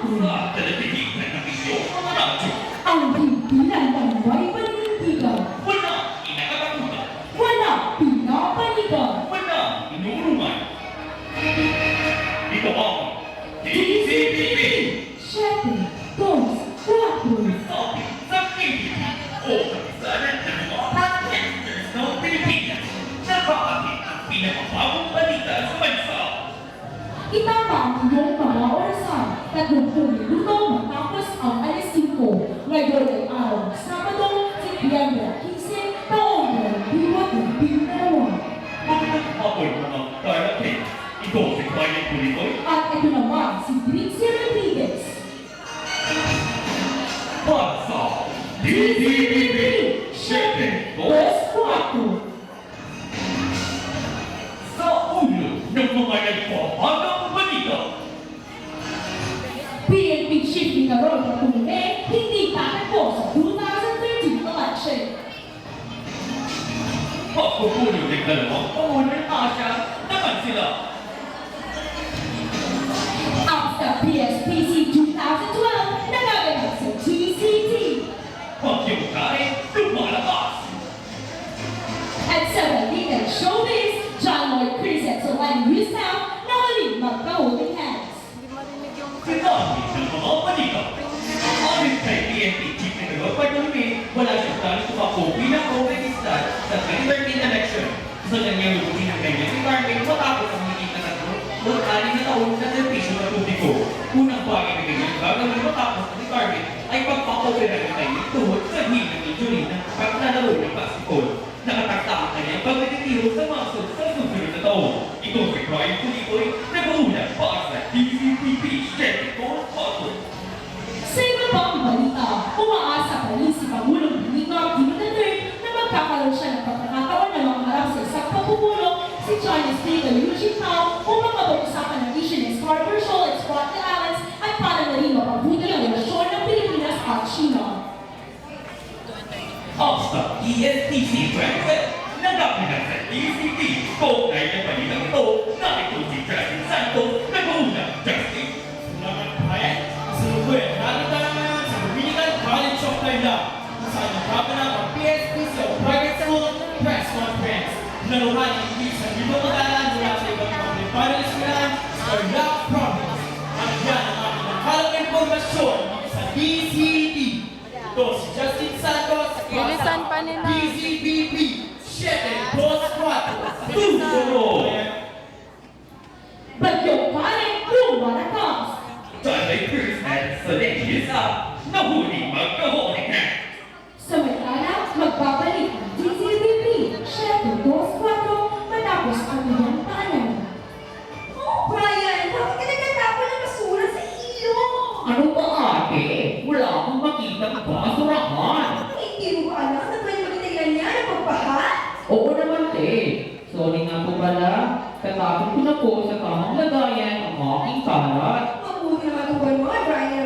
Sa telepihigan ng inyong mga radyo, Ang pimpinan ng may panindigan. wala inakatakutan, Wala pinapanigan. wala inurungan. Ito ang DCTV! Siyete, dos, cuatro. Sabi sa PBB o kapisanan ng mga podcasters ng Pilipinas na bakit ang pinakabagong balita sa bansa. Itama ang inyong mga orasan. 30 minuto matapos ang alas 5. Ngayon ay araw ng Sabado, Setyembre 15, taong 2022. Magandang hapon mga karating. Ito si Brian Pulitoy At ito naman si Trixie Rodriguez. para sa DCTV 7 Dos, cuatro. sa ulo ng mga nagpapagang balita. PNP Chief Minaron na tumuli, hindi tatakbo sa 2013 election. Pagpupulo ng dalawang pangulo ng Asya naman sila. After PSPC 2012, nagaganap sa GCT. Pagyong kain, lumalakas. At sa balikan showbiz, John Lloyd Chris at Solani Rizal na huling magka-holding hands. Sinami ng mga balita. Ayon kay PNP Chief Secretary Pagdumi, wala siyang plano tumakbo bilang co-register sa 2013 election. Sa kanyang lubutin ng kanyang retirement matapos ang higit na 3 na taon na servisyo ng publiko. Unang bagay na kanyang gagawin matapos ang retirement ay pagpapawala ng kanyang tuhod sa hinang injury ng paglalaro ng basketball. Nakatakta ang kanyang pagretiro sa mga susunod na taon. Ito si Brian Pulitoy, nag-uulat para sa DCTV 7 Photo. Sa iba pang balita, umaasa pa rin si Pangulong Benigno Aquino III na magkakaroon siya ng pagkakataon na mangharap sa isang pagpupulo si Chinese Speaker Liu Jintao upang mapag-usapan ang issue ng Scarborough Shoal at Scotland Islands at para na rin mapabuti ang relasyon ng Pilipinas at China. Basta ESTC 2012, nagkapinan sa DCT. Kaugnay ng balitang ito, narito si Justin Santos, nag-uulat. Justin, Salamat Brian. Kasalukuyan, narito tayo ngayon sa Dominican College of Manila kung saan nagkapanap ang PSPC o Private School Press Conference. Naluhan ang ibig sa libang mag-aaral mula sa ibang mga Nepalese eskwelahan sa Iraq Province. At yan ang ating nakalang informasyon dito sa DCT. Ito si Justin Santos Bilisan pa nila. DCBB 724. Tutulo! Bagyong Karen lumalakas. Sunday Cruz at Soleil up, nahuli magka-holding hands. Samantala, magbabalik ang DCBB 724 matapos ang iyong paalam. Oh, Brian, bakit ka nagtatapon ng basura sa ilog? Ano ba ate? Wala akong makitang basurahan. Hindi mo ba alam na pwede magtingan niya ng pagbaha? Oo naman, te. Sorry nga po pala. Katapon ko na po sa tamang lagayan ang aking kalat. Mabuti naman tuwan mo, Brian.